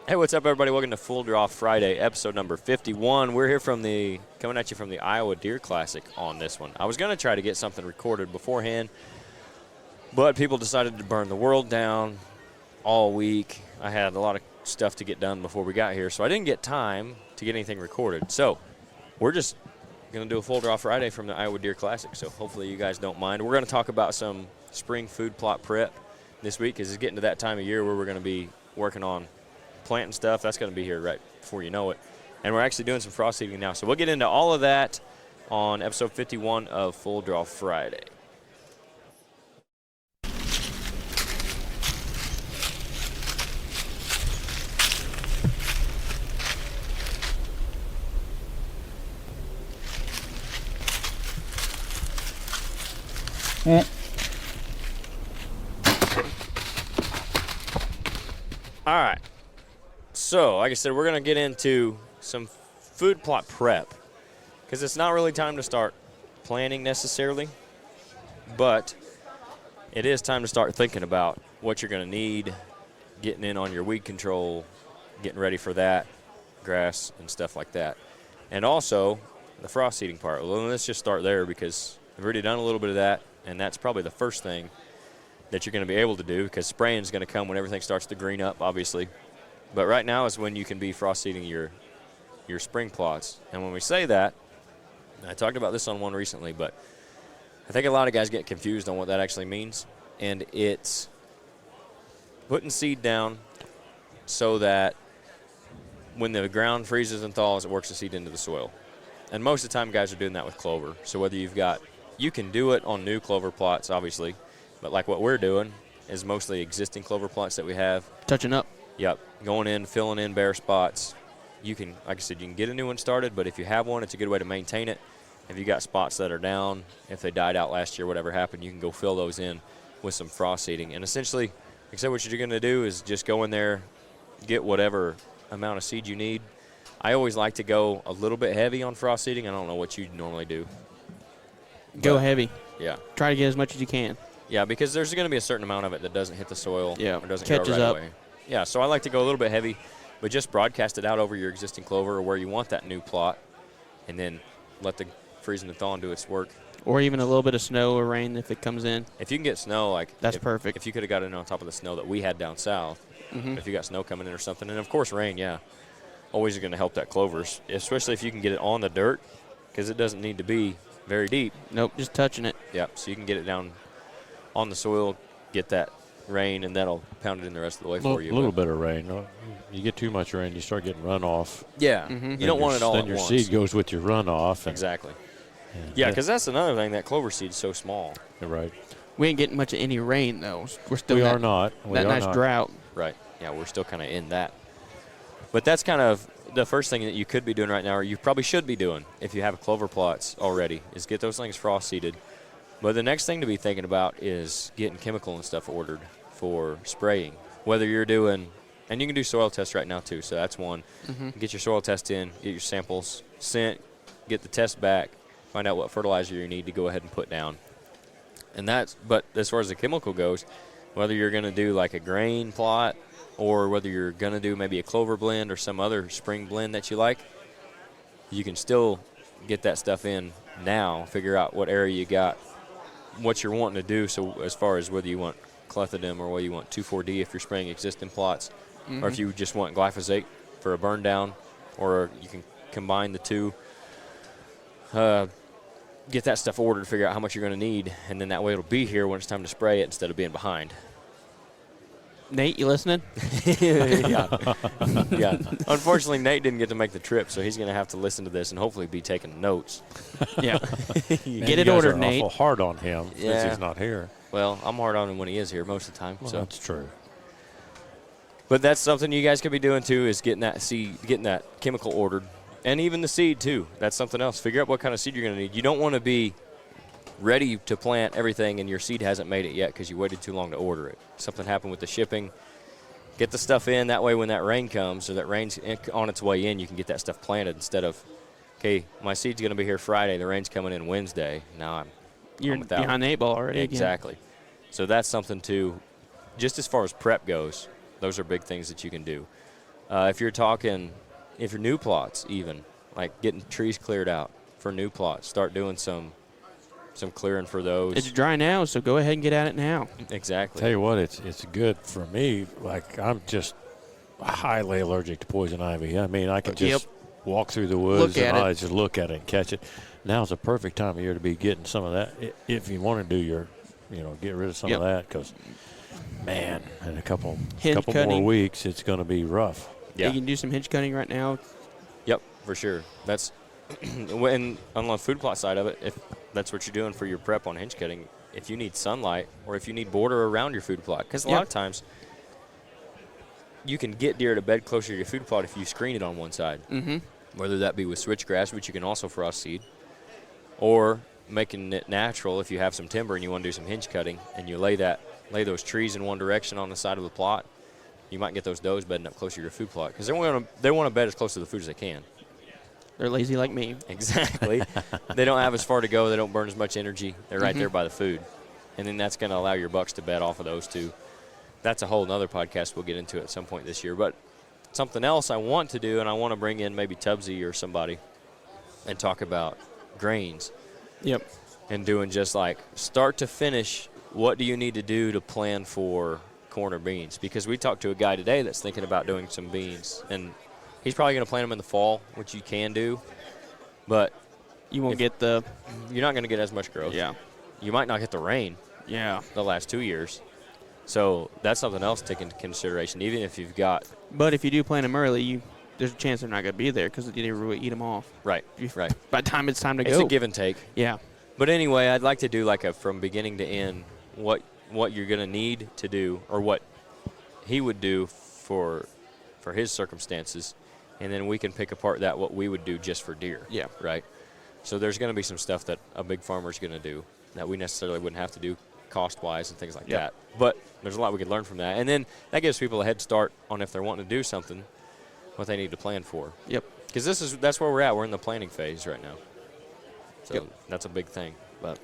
Hey, what's up, everybody? Welcome to Full Draw Friday, episode number 51. We're here coming at you from the Iowa Deer Classic on this one. I was going to try to get something recorded beforehand, but people decided to burn the world down all week. I had a lot of stuff to get done before we got here, so I didn't get time to get anything recorded. So we're just going to do a Full Draw Friday from the Iowa Deer Classic, so hopefully you guys don't mind. We're going to talk about some spring food plot prep this week, because it's getting to that time of year where we're going to be working on planting stuff. That's going to be here right before you know it. And we're actually doing some frost seeding now. So we'll get into all of that on episode 51 of Full Draw Friday. All right. So, like I said, we're going to get into some food plot prep, because it's not really time to start planning necessarily, but it is time to start thinking about what you're going to need, getting in on your weed control, getting ready for that, grass and stuff like that. And also the frost seeding part. Well, let's just start there, because I've already done a little bit of that, and that's probably the first thing that you're going to be able to do, because spraying is going to come when everything starts to green up, obviously. But right now is when you can be frost seeding your spring plots. And when we say that, I talked about this on one recently, but I think a lot of guys get confused on what that actually means. And it's putting seed down so that when the ground freezes and thaws, it works the seed into the soil. And most of the time guys are doing that with clover. So whether you can do it on new clover plots, obviously, but like what we're doing is mostly existing clover plots that we have. Touching up. Yep, going in, filling in bare spots. You can, like I said, you can get a new one started, but if you have one, it's a good way to maintain it. If you got spots that are down, if they died out last year, whatever happened, you can go fill those in with some frost seeding. And essentially, like I said, what you're going to do is just go in there, get whatever amount of seed you need. I always like to go a little bit heavy on frost seeding. I don't know what you normally do. Go heavy. Yeah. Try to get as much as you can. Yeah, because there's going to be a certain amount of it that doesn't hit the soil or doesn't catches grow right up. away. Yeah, so I like to go a little bit heavy, but just broadcast it out over your existing clover or where you want that new plot, and then let the freezing and thawing do its work. Or even a little bit of snow or rain if it comes in. If you can get snow, that's perfect. If you could have got in on top of the snow that we had down south, if you got snow coming in or something, and of course rain, always going to help that clover, especially if you can get it on the dirt, because it doesn't need to be very deep. Nope, just touching it. Yeah, so you can get it down on the soil, get that rain, and that'll pound it in the rest of the way for you. A little bit of rain. You get too much rain, you start getting runoff. Yeah, you don't want it all at once. Then your seed goes with your runoff. Exactly. Yeah, because that's another thing. That clover seed's so small. You're right. We ain't getting much of any rain, though. We're still we are not. That nice drought. Right. Yeah, we're still kind of in that. But that's kind of the first thing that you could be doing right now, or you probably should be doing if you have clover plots already, is get those things frost seeded. But the next thing to be thinking about is getting chemical and stuff ordered for spraying. Whether you're doing, and you can do soil tests right now too, so that's one. Get your soil test in, get your samples sent, get the test back, find out what fertilizer you need to go ahead and put down. But as far as the chemical goes, whether you're going to do like a grain plot or whether you're going to do maybe a clover blend or some other spring blend that you like, you can still get that stuff in now, figure out what area you got, what you're wanting to do. So as far as whether you want clethodim or whether you want 2,4-D if you're spraying existing plots, or if you just want glyphosate for a burn down, or you can combine the two. Get that stuff ordered, figure out how much you're going to need, and then that way it'll be here when it's time to spray it instead of being behind. Nate, you listening? Yeah. Unfortunately, Nate didn't get to make the trip, so he's going to have to listen to this and hopefully be taking notes. Yeah. Get it ordered, Nate. Awful hard on him since he's not here. Well, I'm hard on him when he is here most of the time. Well, so that's true. But that's something you guys could be doing too, is getting that seed, getting that chemical ordered, and even the seed too. That's something else. Figure out what kind of seed you're going to need. You don't want to be ready to plant everything and your seed hasn't made it yet because you waited too long to order it. Something happened with the shipping. Get the stuff in. That way when that rain comes or that rain's on its way in, you can get that stuff planted instead of, okay, my seed's going to be here Friday. The rain's coming in Wednesday. Now you're behind the 8 ball already. Exactly. Again. So that's something to, just as far as prep goes, those are big things that you can do. If you're new plots even, like getting trees cleared out for new plots, start doing some clearing for those. It's dry now, so go ahead and get at it now. Exactly. Tell you what, it's good for me. Like, I'm just highly allergic to poison ivy. I mean, I can just walk through the woods and I just look at it and catch it. Now's the perfect time of year to be getting some of that if you want to do your, get rid of some of that, because, man, in a couple more weeks, it's going to be rough. Yeah. You can do some hinge cutting right now. Yep, for sure. That's when on the food plot side of it, if that's what you're doing for your prep on hinge cutting, if you need sunlight or if you need border around your food plot, because a lot of times you can get deer to bed closer to your food plot if you screen it on one side, whether that be with switchgrass, which you can also frost seed, or making it natural if you have some timber and you want to do some hinge cutting and you lay those trees in one direction on the side of the plot. You might get those does bedding up closer to your food plot because they want to bed as close to the food as they can. They're lazy like me. Exactly. They don't have as far to go. They don't burn as much energy. They're right there by the food. And then that's going to allow your bucks to bed off of those two. That's a whole nother podcast we'll get into at some point this year. But something else I want to do, and I want to bring in maybe Tubbsy or somebody and talk about grains. Yep. And doing just like start to finish, what do you need to do to plan for corn or beans? Because we talked to a guy today that's thinking about doing some beans, and he's probably going to plant them in the fall, which you can do, but you won't you're not going to get as much growth. Yeah. You might not get the rain. Yeah. The last 2 years. So that's something else to take into consideration, even if you've got. But if you do plant them early, there's a chance they're not going to be there because you never really eat them off. Right. Right. By the time it's time to go. It's a give and take. Yeah. But anyway, I'd like to do like a from beginning to end what you're going to need to do, or what he would do for his circumstances, and then we can pick apart that what we would do just for deer. Yeah. Right. So there's going to be some stuff that a big farmer's going to do that we necessarily wouldn't have to do cost-wise and things like that. But there's a lot we could learn from that. And then that gives people a head start on if they're wanting to do something, what they need to plan for. Yep. Because that's where we're at. We're in the planning phase right now. So that's a big thing. But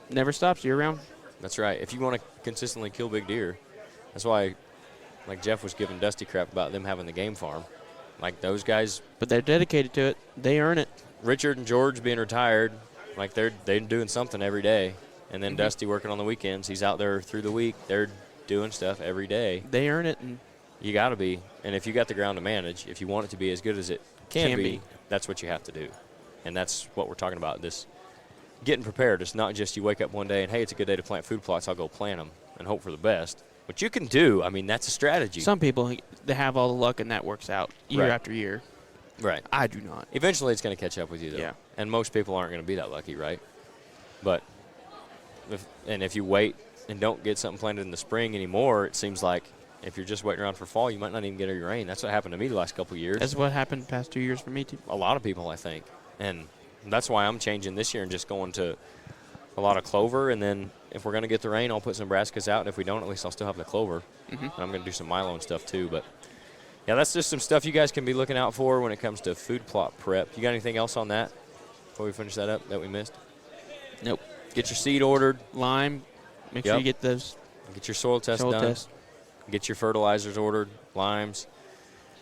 never stops year-round. That's right. If you want to consistently kill big deer, that's why, like Jeff was giving Dusty crap about them having the game farm. Like those guys. But they're dedicated to it. They earn it. Richard and George being retired, like they're doing something every day. And then Dusty working on the weekends. He's out there through the week. They're doing stuff every day. They earn it. And you got to be. And if you got the ground to manage, if you want it to be as good as it can be, that's what you have to do. And that's what we're talking about, this getting prepared. It's not just you wake up one day and, hey, it's a good day to plant food plots. I'll go plant them and hope for the best. Which you can do. I mean, that's a strategy. Some people, they have all the luck and that works out year after year. Right. I do not. Eventually it's going to catch up with you, though. Yeah. And most people aren't going to be that lucky, right? But if you wait and don't get something planted in the spring anymore, it seems like if you're just waiting around for fall, you might not even get any rain. That's what happened to me the last couple of years. That's what happened the past 2 years for me, too. A lot of people, I think. And that's why I'm changing this year and just going to a lot of clover. And then if we're going to get the rain, I'll put some brassicas out. And if we don't, at least I'll still have the clover. And I'm going to do some milo and stuff, too. But, yeah, that's just some stuff you guys can be looking out for when it comes to food plot prep. You got anything else on that before we finish that up that we missed? Nope. Get your seed ordered. Lime. Make sure you get those. Get your soil test done. Get your fertilizers ordered, limes.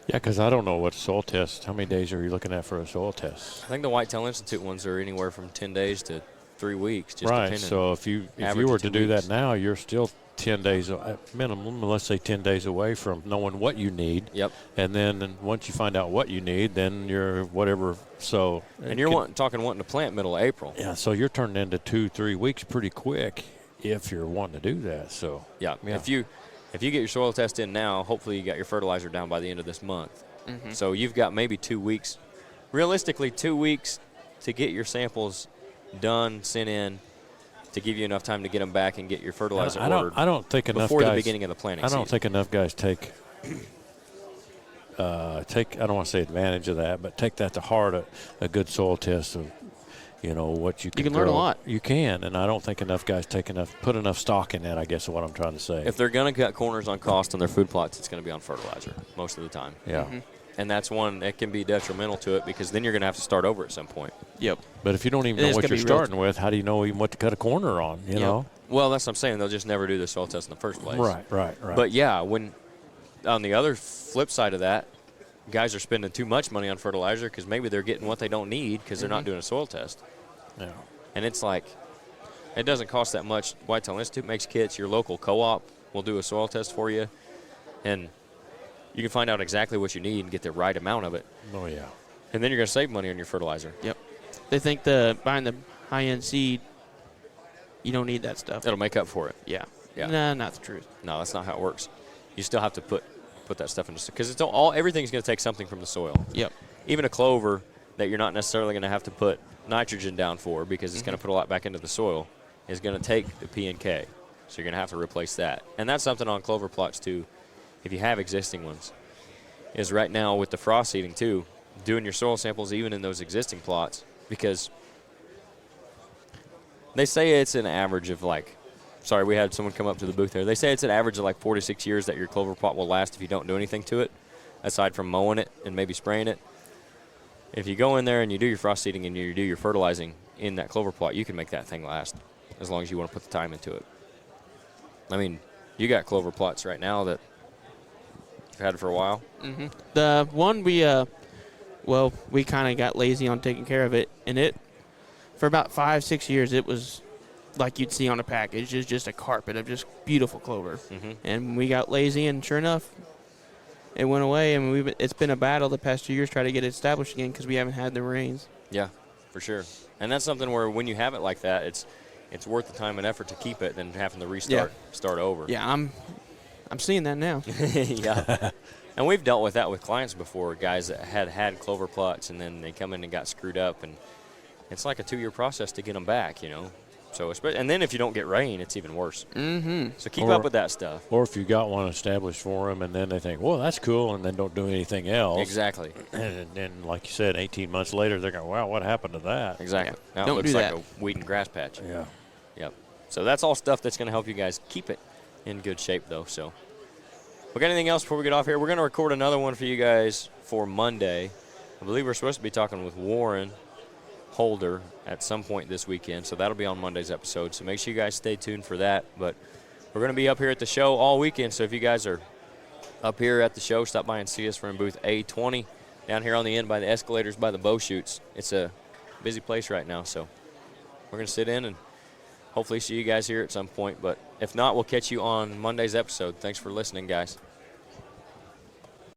Yeah, because I don't know what soil test. How many days are you looking at for a soil test? I think the Whitetail Institute ones are anywhere from 10 days to 3 weeks. Just right. Depending. So if you were to do that now, you're still 10 days minimum. Let's say 10 days away from knowing what you need. Yep. And then once you find out what you need, then you're whatever. So. And you're wanting to plant middle of April. Yeah. So you're turning into 2-3 weeks pretty quick if you're wanting to do that. So. Yeah. If you get your soil test in now, hopefully you got your fertilizer down by the end of this month. So you've got maybe 2 weeks, realistically 2 weeks to get your samples done, sent in, to give you enough time to get them back and get your fertilizer ordered. I don't think enough before guys, the beginning of the planting season. I don't think enough guys take I don't want to say advantage of that, but take that to heart, a good soil test of, what you can You can learn a lot. You can, and I don't think enough guys put enough stock in that, I guess is what I'm trying to say. If they're going to cut corners on cost on their food plots, it's going to be on fertilizer most of the time. Yeah. And that's one that can be detrimental to it because then you're going to have to start over at some point. Yep. But if you don't even know what you're starting with, how do you know even what to cut a corner on, you know? Well, that's what I'm saying. They'll just never do the soil test in the first place. Right. But, yeah, when on the other flip side of that, guys are spending too much money on fertilizer because maybe they're getting what they don't need because they're not doing a soil test. Yeah. And it's like, it doesn't cost that much. Whitetail Institute makes kits. Your local co-op will do a soil test for you. And you can find out exactly what you need and get the right amount of it. Oh, yeah. And then you're going to save money on your fertilizer. Yep. They think buying the high-end seed, you don't need that stuff. It'll make up for it. Yeah. Yeah. Nah, not the truth. No, that's not how it works. You still have to put that stuff into, because it's everything's going to take something from the soil. Yep. Even a clover that you're not necessarily going to have to put nitrogen down for because it's going to put a lot back into the soil is going to take the P and K. So you're going to have to replace that. And that's something on clover plots too, if you have existing ones, is right now with the frost seeding too, doing your soil samples even in those existing plots, because they say it's an average of we had someone come up to the booth there. They say it's an average of 4 to 6 years that your clover plot will last if you don't do anything to it, aside from mowing it and maybe spraying it. If you go in there and you do your frost seeding and you do your fertilizing in that clover plot, you can make that thing last as long as you want to put the time into it. I mean, you got clover plots right now that you've had it for a while. Mm-hmm. The one we kind of got lazy on taking care of it, and for about 5-6 years, it was like you'd see on a package. It's just a carpet of just beautiful clover. Mm-hmm. And we got lazy, and sure enough, it went away. And it's been a battle the past 2 years trying to get it established again because we haven't had the rains. Yeah, for sure. And that's something where when you have it like that, it's worth the time and effort to keep it than having to start over. Yeah, I'm seeing that now. Yeah. And we've dealt with that with clients before, guys that had clover plots, and then they come in and got screwed up, and it's like a 2-year process to get them back, So, and then if you don't get rain, it's even worse. Mm-hmm. So keep up with that stuff. Or if you got one established for them, and then they think, well, that's cool, and then don't do anything else. Exactly. And then, like you said, 18 months later, they're going, wow, what happened to that? Exactly. Yeah. Now Don't it looks do like that. a weed and grass patch. Yeah. Yep. So that's all stuff that's going to help you guys keep it in good shape, though. So, we got anything else before we get off here? We're going to record another one for you guys for Monday. I believe we're supposed to be talking with Warren Holder at some point this weekend, so that'll be on Monday's episode. So make sure you guys stay tuned for that. But we're going to be up here at the show all weekend, so if you guys are up here at the show, stop by and see us. We're in booth A20 down here on the end by the escalators by the bow chutes. It's a busy place right now, so we're going to sit in and hopefully see you guys here at some point. But if not, we'll catch you on Monday's episode. Thanks for listening, guys.